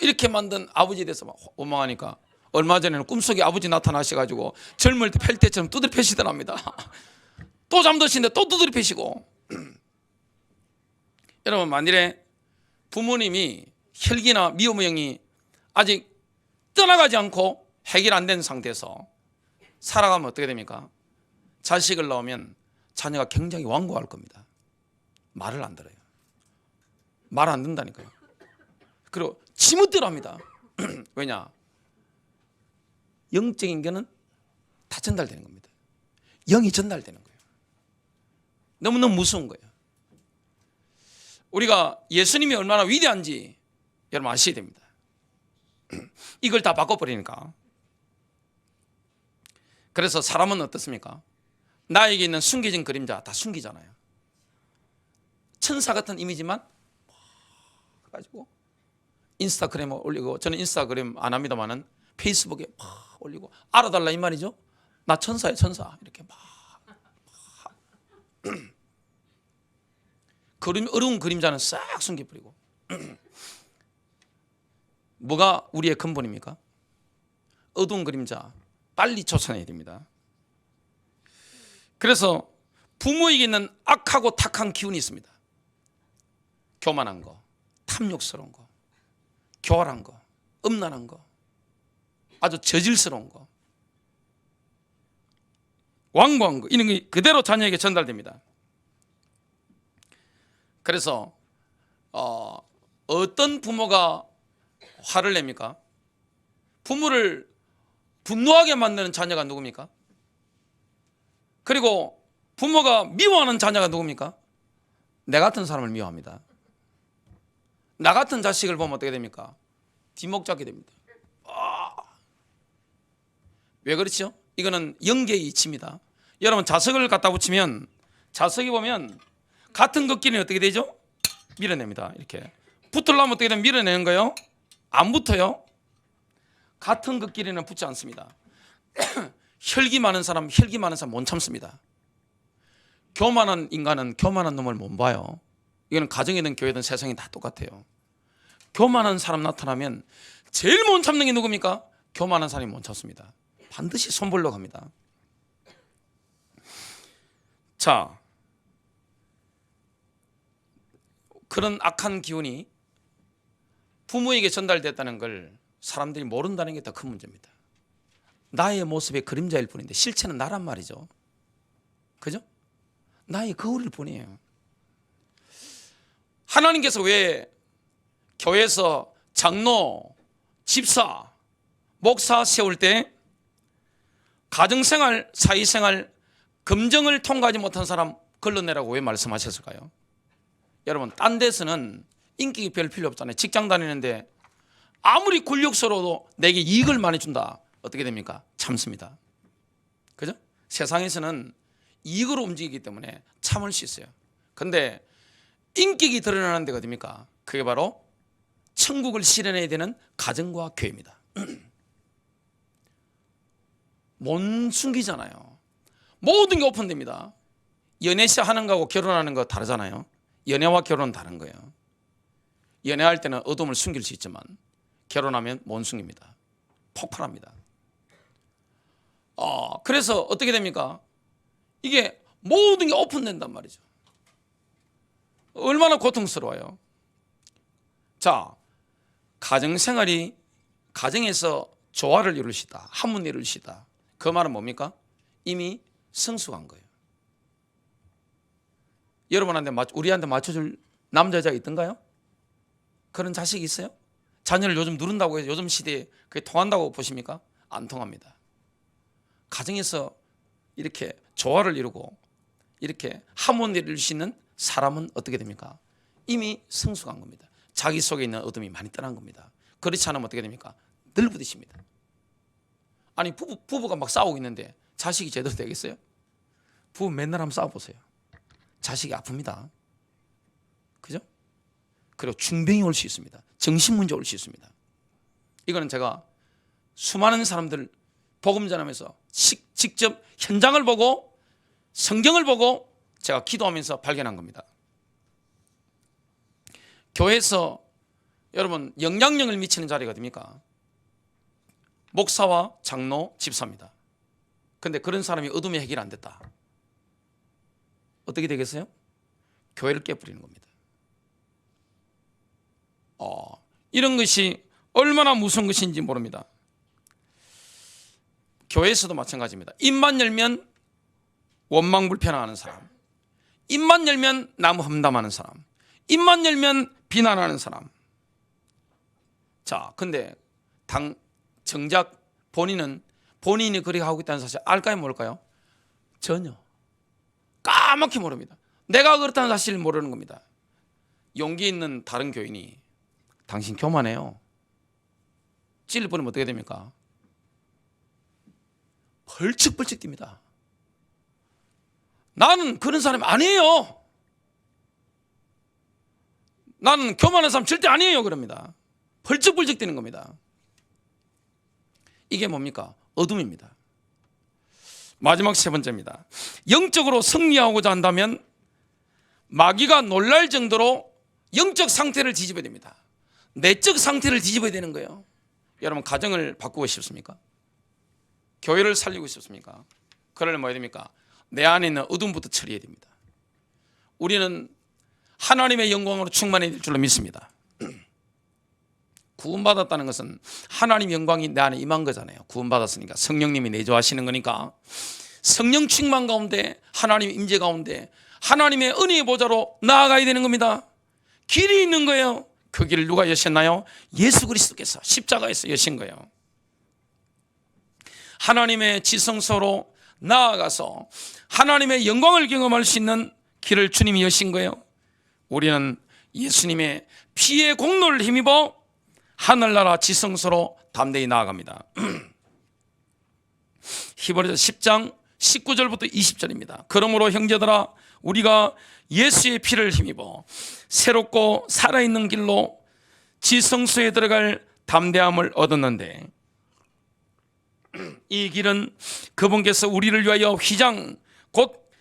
이렇게 만든 아버지에 대해서 막 원망하니까 얼마 전에는 꿈속에 아버지 나타나셔가지고 젊을 때 팰 때처럼 두드려 패시더랍니다. 또 잠드시는데 또 두드려 패시고. 여러분, 만일에 부모님이 혈기나 미움의 영이 아직 떠나가지 않고 해결 안 된 상태에서 살아가면 어떻게 됩니까? 자식을 낳으면 자녀가 굉장히 완고할 겁니다. 말을 안 들어요. 말 안 듣는다니까요. 그리고 지멋대로 합니다. 왜냐? 영적인 게는 다 전달되는 겁니다. 영이 전달되는 거예요. 너무너무 무서운 거예요. 우리가 예수님이 얼마나 위대한지 여러분 아셔야 됩니다. 이걸 다 바꿔버리니까. 그래서 사람은 어떻습니까? 나에게 있는 숨겨진 그림자 다 숨기잖아요. 천사 같은 이미지만 가지고 인스타그램에 올리고, 저는 인스타그램 안 합니다만은 페이스북에 막 올리고 알아달라 이 말이죠. 나 천사야, 천사. 이렇게 막 어려운 그림자는 싹 숨겨버리고. 뭐가 우리의 근본입니까? 어두운 그림자 빨리 쫓아내야 됩니다. 그래서 부모에게 있는 악하고 탁한 기운이 있습니다. 교만한 거, 탐욕스러운 거, 교활한 거, 음란한 거, 아주 저질스러운 거, 완고한 거, 이런 게 그대로 자녀에게 전달됩니다. 그래서 어떤 부모가 화를 냅니까? 부모를 분노하게 만드는 자녀가 누굽니까? 그리고 부모가 미워하는 자녀가 누굽니까? 내 같은 사람을 미워합니다. 나 같은 자식을 보면 어떻게 됩니까? 뒷목 잡게 됩니다. 왜 그렇죠? 이거는 영계의 이치입니다. 여러분, 자석을 갖다 붙이면 자석이 보면 같은 걷기는 어떻게 되죠? 밀어냅니다. 이렇게 붙으려면 어떻게 되면 밀어내는 거예요? 안 붙어요. 같은 걷기는 붙지 않습니다. 혈기 많은 사람 못 참습니다. 교만한 인간은 교만한 놈을 못 봐요. 이거는 가정이든 교회든 세상이 다 똑같아요. 교만한 사람 나타나면 제일 못 참는 게 누굽니까? 교만한 사람이 못 참습니다. 반드시 손벌러 갑니다. 자, 그런 악한 기운이 부모에게 전달됐다는 걸 사람들이 모른다는 게 더 큰 문제입니다. 나의 모습의 그림자일 뿐인데 실체는 나란 말이죠. 그죠? 나의 거울일 뿐이에요. 하나님께서 왜 교회에서 장로, 집사, 목사 세울 때 가정생활, 사회생활, 검증을 통과하지 못한 사람 걸러내라고 왜 말씀하셨을까요? 여러분, 딴 데서는 인격이 별 필요 없잖아요. 직장 다니는데 아무리 권력서로도 내게 이익을 많이 준다, 어떻게 됩니까? 참습니다. 그죠? 세상에서는 이익으로 움직이기 때문에 참을 수 있어요. 근데 인격이 드러나는 데가 어딥니까? 그게 바로 천국을 실현해야 되는 가정과 교회입니다. 못 숨기잖아요. 모든 게 오픈됩니다. 연애 시작하는 거하고 결혼하는 거 다르잖아요. 연애와 결혼은 다른 거예요. 연애할 때는 어둠을 숨길 수 있지만 결혼하면 못 숨깁니다. 폭발합니다. 그래서 어떻게 됩니까? 이게 모든 게 오픈된단 말이죠. 얼마나 고통스러워요. 자, 가정생활이, 가정에서 조화를 이루시다, 한문을 이루시다, 그 말은 뭡니까? 이미 성숙한 거예요. 여러분한테 우리한테 맞춰줄 남자가 있던가요? 그런 자식이 있어요? 자녀를 요즘 누른다고 해서 요즘 시대에 그게 통한다고 보십니까? 안 통합니다. 가정에서 이렇게 조화를 이루고 이렇게 하모니를 이룰 수 있는 사람은 어떻게 됩니까? 이미 성숙한 겁니다. 자기 속에 있는 어둠이 많이 떠난 겁니다. 그렇지 않으면 어떻게 됩니까? 늘 부딪힙니다. 아니, 부부가 막 싸우고 있는데 자식이 제대로 되겠어요? 부부 맨날 한번 싸워보세요. 자식이 아픕니다. 그죠? 그리고 중병이 올 수 있습니다. 정신문제 올 수 있습니다. 이거는 제가 수많은 사람들 복음 전하면서 직접 현장을 보고 성경을 보고 제가 기도하면서 발견한 겁니다. 교회에서 여러분 영향력을 미치는 자리가 어딥니까? 목사와 장로, 집사입니다. 그런데 그런 사람이 어둠이 해결 안 됐다. 어떻게 되겠어요? 교회를 깨버리는 겁니다. 이런 것이 얼마나 무서운 것인지 모릅니다. 교회에서도 마찬가지입니다. 입만 열면 원망불평하는 사람, 입만 열면 남 험담하는 사람, 입만 열면 비난하는 사람. 자, 근데 정작 본인이 그렇게 하고 있다는 사실 알까요, 모를까요? 전혀 까맣게 모릅니다. 내가 그렇다는 사실을 모르는 겁니다. 용기 있는 다른 교인이 당신 교만해요, 찔러 버리면 어떻게 됩니까? 벌쩍벌쩍 뜁니다. 나는 그런 사람이 아니에요. 나는 교만한 사람 절대 아니에요. 그럽니다. 벌쩍벌쩍 뛰는 겁니다. 이게 뭡니까? 어둠입니다. 마지막 세 번째입니다. 영적으로 승리하고자 한다면 마귀가 놀랄 정도로 영적 상태를 뒤집어야 됩니다. 내적 상태를 뒤집어야 되는 거예요. 여러분, 가정을 바꾸고 싶습니까? 교회를 살리고 싶습니까? 그러려면 뭐 해야 됩니까? 내 안에 있는 어둠부터 처리해야 됩니다. 우리는 하나님의 영광으로 충만해야 될 줄로 믿습니다. 구원받았다는 것은 하나님의 영광이 내 안에 임한 거잖아요. 구원받았으니까 성령님이 내조하시는 거니까 성령 충만 가운데, 하나님의 임재 가운데 하나님의 은혜의 보좌로 나아가야 되는 겁니다. 길이 있는 거예요. 그 길을 누가 여셨나요? 예수 그리스도께서 십자가에서 여신 거예요. 하나님의 지성소로 나아가서 하나님의 영광을 경험할 수 있는 길을 주님이 여신 거예요. 우리는 예수님의 피의 공로를 힘입어 하늘나라 지성소로 담대히 나아갑니다. 히브리서 10장 19절부터 20절입니다. 그러므로 형제들아, 우리가 예수의 피를 힘입어 새롭고 살아있는 길로 지성소에 들어갈 담대함을 얻었는데, 이 길은 그분께서 우리를 위하여 휘장 곧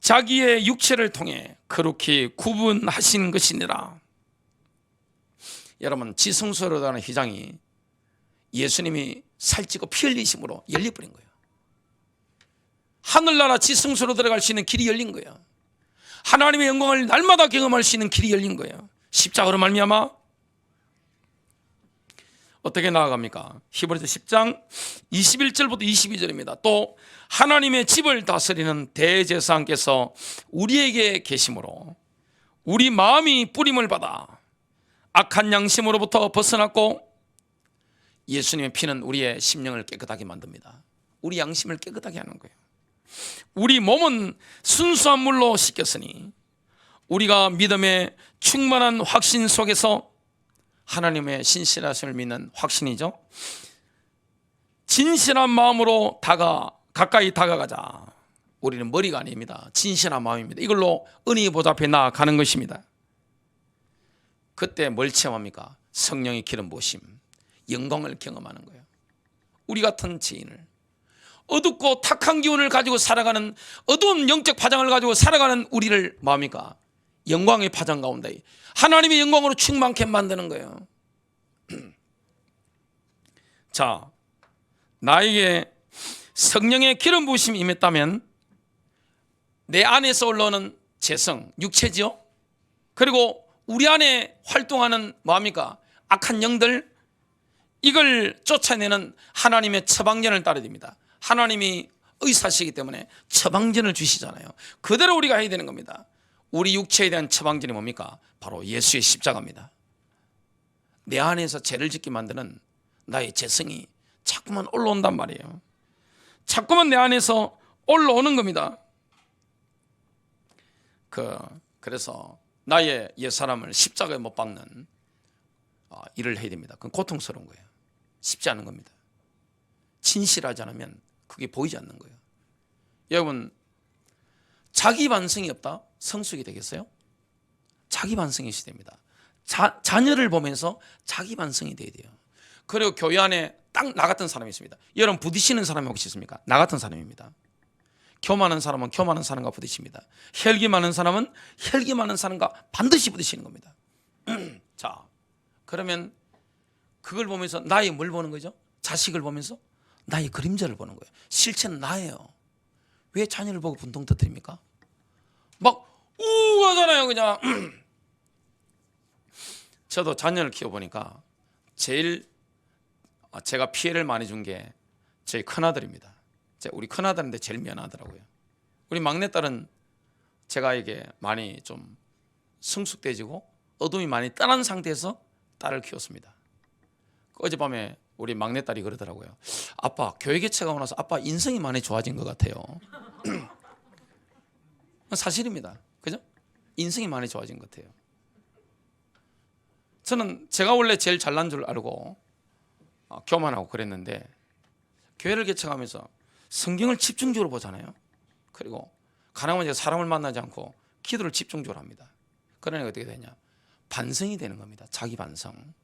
자기의 육체를 통해 거룩히 구분하신 것이니라. 여러분, 지성소로 가는 휘장이 예수님이 살찌고 피 흘리심으로 열려버린 거예요. 하늘나라 지성소로 들어갈 수 있는 길이 열린 거예요. 하나님의 영광을 날마다 경험할 수 있는 길이 열린 거예요. 십자가로 말미암아 어떻게 나아갑니까? 히브리서 10장 21절부터 22절입니다. 또 하나님의 집을 다스리는 대제사장께서 우리에게 계심으로 우리 마음이 뿌림을 받아 악한 양심으로부터 벗어났고 예수님의 피는 우리의 심령을 깨끗하게 만듭니다. 우리 양심을 깨끗하게 하는 거예요. 우리 몸은 순수한 물로 씻겼으니 우리가 믿음의 충만한 확신 속에서 하나님의 신실하심을 믿는 확신이죠. 진실한 마음으로 가까이 다가가자. 우리는 머리가 아닙니다. 진실한 마음입니다. 이걸로 은혜의 보좌 앞에 나아가는 것입니다. 그때 뭘 체험합니까? 성령의 기름 부으심, 영광을 경험하는 거예요. 우리 같은 죄인을, 어둡고 탁한 기운을 가지고 살아가는, 어두운 영적 파장을 가지고 살아가는 우리를 뭐합니까? 영광의 파장 가운데 하나님의 영광으로 충만케 만드는 거예요. 자, 나에게 성령의 기름 부으심이 임했다면 내 안에서 올라오는 재성, 육체지요. 그리고 우리 안에 활동하는 뭐합니까? 악한 영들, 이걸 쫓아내는 하나님의 처방전을 따라야 됩니다. 하나님이 의사시기 때문에 처방전을 주시잖아요. 그대로 우리가 해야 되는 겁니다. 우리 육체에 대한 처방전이 뭡니까? 바로 예수의 십자가입니다. 내 안에서 죄를 짓게 만드는 나의 재성이 자꾸만 올라온단 말이에요. 자꾸만 내 안에서 올라오는 겁니다. 그래서 나의 옛사람을 십자가에 못 박는 일을 해야 됩니다. 그건 고통스러운 거예요. 쉽지 않은 겁니다. 진실하지 않으면 그게 보이지 않는 거예요. 여러분, 자기 반성이 없다? 성숙이 되겠어요? 자기 반성이 있어야 됩니다. 자녀를 보면서 자기 반성이 돼야 돼요. 그리고 교회 안에 딱 나 같은 사람이 있습니다. 여러분, 부딪히는 사람이 혹시 있습니까? 나 같은 사람입니다. 교만한 사람은 교만한 사람과 부딪힙니다. 혈기 많은 사람은 혈기 많은 사람과 반드시 부딪히는 겁니다. 자, 그러면 그걸 보면서 나의 뭘 보는 거죠? 자식을 보면서 나의 그림자를 보는 거예요. 실체는 나예요. 왜 자녀를 보고 분통 터뜨립니까? 막 우하잖아요 그냥. 저도 자녀를 키워보니까 제일 제가 피해를 많이 준 게 저희 큰아들입니다. 우리 큰아들인데 제일 미안하더라고요. 우리 막내딸은 제가 이게 많이 좀 성숙돼지고 어둠이 많이 떠난 상태에서 딸을 키웠습니다. 어젯밤에 우리 막내딸이 그러더라고요. 아빠, 교회 개척하고 나서 아빠 인성이 많이 좋아진 것 같아요. 사실입니다. 그죠? 인성이 많이 좋아진 것 같아요. 저는 제가 원래 제일 잘난 줄 알고 교만하고 그랬는데 교회를 개척하면서 성경을 집중적으로 보잖아요. 그리고 가능하면 제가 사람을 만나지 않고 기도를 집중적으로 합니다. 그러니까 어떻게 되냐? 반성이 되는 겁니다. 자기 반성.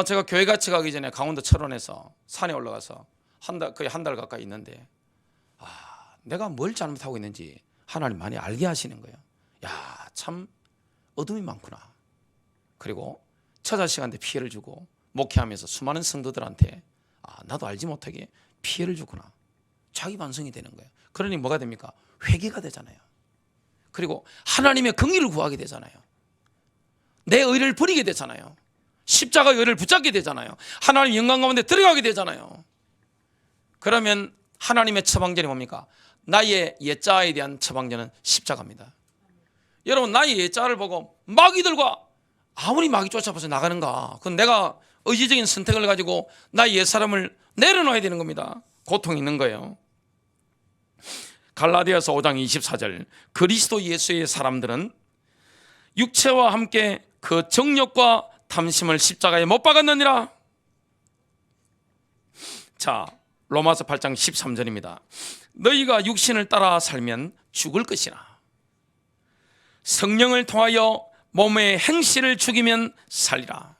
제가 교회 같이 가기 전에 강원도 철원에서 산에 올라가서 거의 한 달 가까이 있는데 내가 뭘 잘못하고 있는지 하나님 많이 알게 하시는 거예요. 야, 참 어둠이 많구나. 그리고 처자 시간대 피해를 주고 목회하면서 수많은 성도들한테 나도 알지 못하게 피해를 주구나. 자기 반성이 되는 거예요. 그러니 뭐가 됩니까? 회개가 되잖아요. 그리고 하나님의 긍휼을 구하게 되잖아요. 내 의를 버리게 되잖아요. 십자가의 의를 붙잡게 되잖아요. 하나님 영광 가운데 들어가게 되잖아요. 그러면 하나님의 처방전이 뭡니까? 나의 옛자에 대한 처방전은 십자가입니다. 여러분, 나의 옛자를 보고 마귀들과 아무리 마귀 쫓아봐서 나가는가? 그건 내가 의지적인 선택을 가지고 나의 옛사람을 내려놔야 되는 겁니다. 고통이 있는 거예요. 갈라디아서 5장 24절, 그리스도 예수의 사람들은 육체와 함께 그 정욕과 탐심을 십자가에 못 박았느니라. 자, 로마서 8장 13절입니다. 너희가 육신을 따라 살면 죽을 것이나 성령을 통하여 몸의 행실을 죽이면 살리라.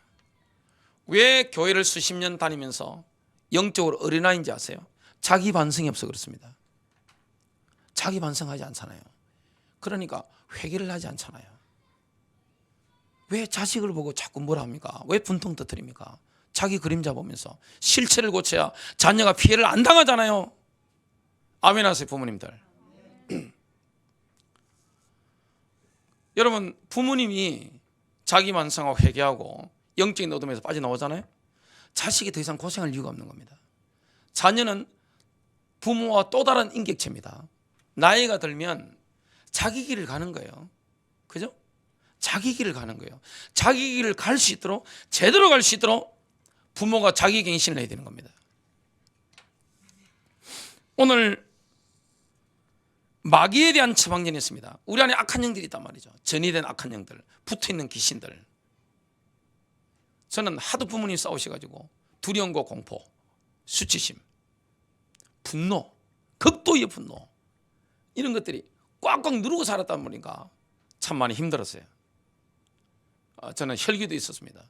왜 교회를 수십 년 다니면서 영적으로 어린아이인지 아세요? 자기 반성이 없어 그렇습니다. 자기 반성하지 않잖아요. 그러니까 회개를 하지 않잖아요. 왜 자식을 보고 자꾸 뭐라 합니까? 왜 분통 터뜨립니까? 자기 그림자 보면서 실체를 고쳐야 자녀가 피해를 안 당하잖아요. 아멘 하세요, 부모님들. 여러분, 부모님이 자기 반성하고 회개하고 영적인 어둠에서 빠져나오잖아요. 자식이 더 이상 고생할 이유가 없는 겁니다. 자녀는 부모와 또 다른 인격체입니다. 나이가 들면 자기 길을 가는 거예요. 그죠? 자기 길을 가는 거예요. 자기 길을 갈 수 있도록, 제대로 갈 수 있도록 부모가 자기 갱신을 해야 되는 겁니다. 오늘 마귀에 대한 처방전이 있습니다. 우리 안에 악한 영들이 있단 말이죠. 전이된 악한 영들, 붙어있는 귀신들. 저는 하도 부모님 싸우셔가지고 두려움과 공포, 수치심, 분노, 극도의 분노, 이런 것들이 꽉꽉 누르고 살았단 말인가 참 많이 힘들었어요. 저는 혈기도 있었습니다.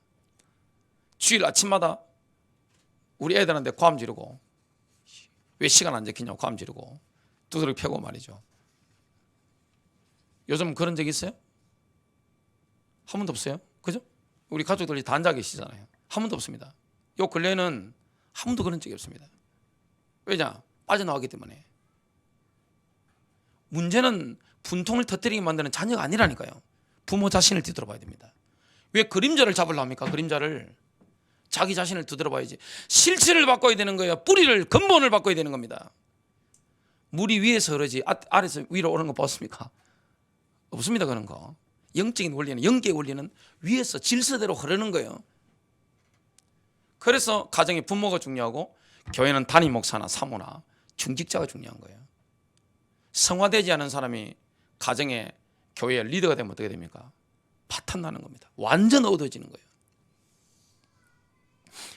주일 아침마다 우리 애들한테 고함 지르고, 왜 시간 안 지키냐고 고함 지르고 두드러 펴고 말이죠. 요즘 그런 적 있어요? 한 번도 없어요. 그죠? 우리 가족들이 다 앉아 계시잖아요. 한 번도 없습니다. 요 근래에는 한 번도 그런 적이 없습니다. 왜냐? 빠져나가기 때문에. 문제는 분통을 터뜨리게 만드는 자녀가 아니라니까요. 부모 자신을 뒤돌아봐야 됩니다. 왜 그림자를 잡으려 합니까? 그림자를. 자기 자신을 뒤돌아봐야지. 실체를 바꿔야 되는 거예요. 뿌리를, 근본을 바꿔야 되는 겁니다. 물이 위에서 흐르지 아래서 위로 오는 거 봤습니까? 없습니다. 그런 거. 영적인 원리는, 영계의 원리는 위에서 질서대로 흐르는 거예요. 그래서 가정의 부모가 중요하고 교회는 담임 목사나 사모나 중직자가 중요한 거예요. 성화되지 않은 사람이 가정의 교회의 리더가 되면 어떻게 됩니까? 파탄 나는 겁니다. 완전 어두워지는 거예요.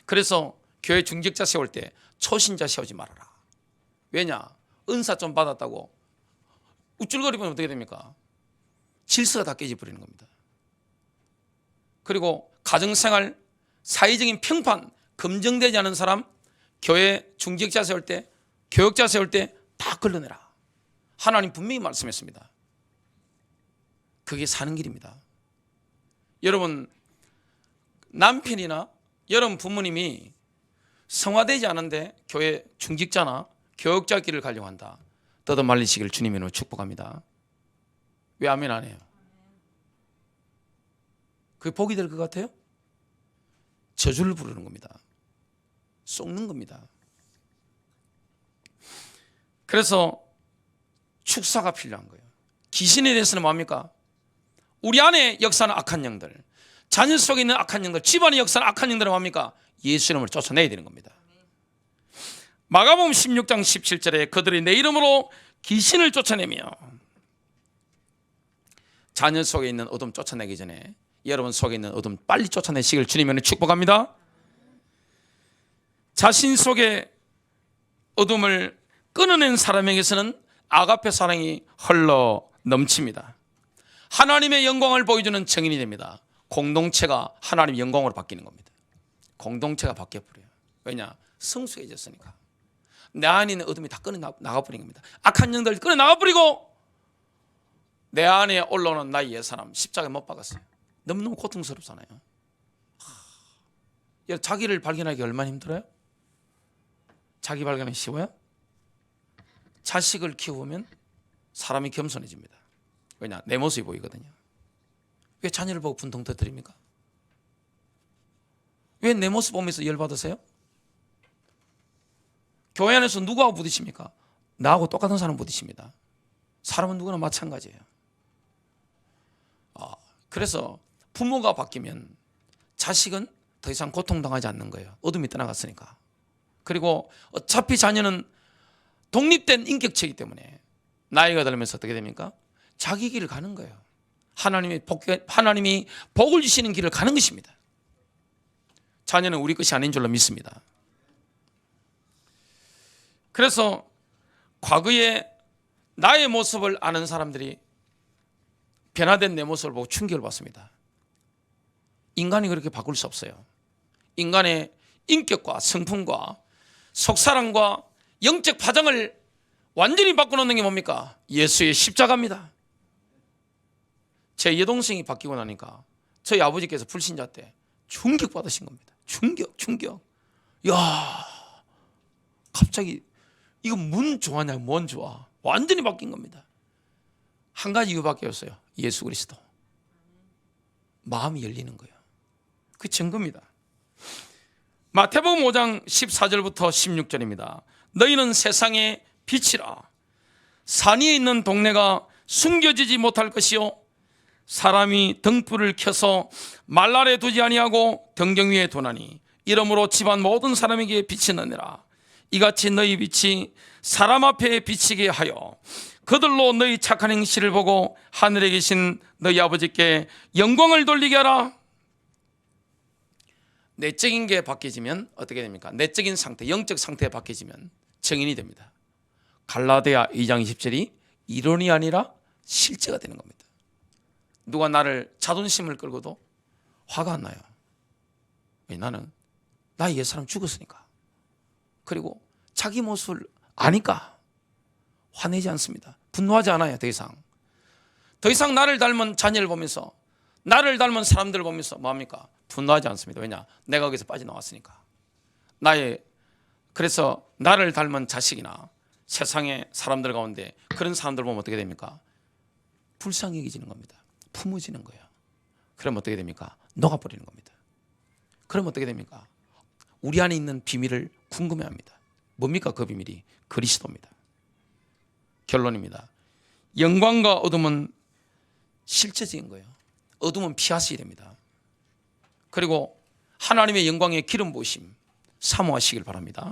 그래서 교회 중직자 세울 때 초신자 세우지 말아라. 왜냐? 은사 좀 받았다고 우쭐거리면 어떻게 됩니까? 질서가 다 깨져버리는 겁니다. 그리고 가정생활, 사회적인 평판, 검증되지 않은 사람, 교회 중직자 세울 때, 교역자 세울 때 다 걸러내라. 하나님 분명히 말씀했습니다. 그게 사는 길입니다. 여러분, 남편이나 여러분 부모님이 성화되지 않은데 교회 중직자나 교역자 길을 가려고 한다. 떠도 말리시기를 주님으로 축복합니다. 왜 아멘 안 해요? 그게 복이 될 것 같아요? 저주를 부르는 겁니다. 속는 겁니다. 그래서 축사가 필요한 거예요. 귀신에 대해서는 뭡니까? 우리 안에 역사는 악한 영들, 자녀 속에 있는 악한 영들, 집안의 역사는 악한 영들은 뭡니까? 예수 이름을 쫓아내야 되는 겁니다. 마가복음 16장 17절에 그들이 내 이름으로 귀신을 쫓아내며, 자녀 속에 있는 어둠 쫓아내기 전에 여러분 속에 있는 어둠 빨리 쫓아내시길 주님의 축복합니다. 자신 속에 어둠을 끊어낸 사람에게서는 아가페 사랑이 흘러 넘칩니다. 하나님의 영광을 보여주는 증인이 됩니다. 공동체가 하나님의 영광으로 바뀌는 겁니다. 공동체가 바뀌어버려요. 왜냐? 성숙해졌으니까. 내 안에 있는 어둠이 다 끊어나가버린 겁니다. 악한 영들 끊어나가버리고 내 안에 올라오는 나의 옛사람 십자가에 못 박았어요. 너무너무 고통스럽잖아요. 자기를 발견하기 얼마나 힘들어요? 자기 발견이 쉬워요? 자식을 키우면 사람이 겸손해집니다. 왜냐? 내 모습이 보이거든요. 왜 자녀를 보고 분통 터뜨립니까? 왜 내 모습 보면서 열받으세요? 교회 안에서 누구하고 부딪힙니까? 나하고 똑같은 사람 부딪힙니다. 사람은 누구나 마찬가지예요. 그래서 부모가 바뀌면 자식은 더 이상 고통당하지 않는 거예요. 어둠이 떠나갔으니까. 그리고 어차피 자녀는 독립된 인격체이기 때문에 나이가 들면서 어떻게 됩니까? 자기 길을 가는 거예요. 하나님이 복을 주시는 길을 가는 것입니다. 자녀는 우리 것이 아닌 줄로 믿습니다. 그래서 과거에 나의 모습을 아는 사람들이 변화된 내 모습을 보고 충격을 받습니다. 인간이 그렇게 바꿀 수 없어요. 인간의 인격과 성품과 속사람과 영적 파장을 완전히 바꿔놓는 게 뭡니까? 예수의 십자가입니다. 제 여동생이 바뀌고 나니까 저희 아버지께서 불신자 때 충격 받으신 겁니다. 충격. 야, 갑자기 이거 뭔 좋아냐, 뭔 좋아. 완전히 바뀐 겁니다. 한 가지 이유밖에 없어요. 예수 그리스도. 마음이 열리는 거예요. 그 증거입니다. 마태복음 5장 14절부터 16절입니다. 너희는 세상의 빛이라. 산 위에 있는 동네가 숨겨지지 못할 것이요 사람이 등불을 켜서 말 아래 두지 아니하고 등경 위에 두나니 이러므로 집안 모든 사람에게 빛이 나니라. 이같이 너희 빛이 사람 앞에 비치게 하여 그들로 너희 착한 행실을 보고 하늘에 계신 너희 아버지께 영광을 돌리게 하라. 내적인 게 바뀌어지면 어떻게 됩니까? 내적인 상태, 영적 상태가 바뀌어지면 증인이 됩니다. 갈라디아 2장 20절이 이론이 아니라 실제가 되는 겁니다. 누가 나를 자존심을 끌고도 화가 안 나요. 왜? 나는 나 옛사람 죽었으니까. 그리고 자기 모습을 아니까 화내지 않습니다. 분노하지 않아요. 더 이상 나를 닮은 자녀를 보면서, 나를 닮은 사람들을 보면서 뭐합니까? 분노하지 않습니다. 왜냐? 내가 거기서 빠져나왔으니까. 그래서 나를 닮은 자식이나 세상의 사람들 가운데 그런 사람들 보면 어떻게 됩니까? 불쌍히 여기지는 겁니다. 품어지는 거예요. 그럼 어떻게 됩니까? 녹아버리는 겁니다. 그럼 어떻게 됩니까? 우리 안에 있는 비밀을 궁금해합니다. 뭡니까? 그 비밀이 그리스도입니다. 결론입니다. 영광과 어둠은 실제적인 거예요. 어둠은 피하셔야 됩니다. 그리고 하나님의 영광의 기름 부으심 사모하시길 바랍니다.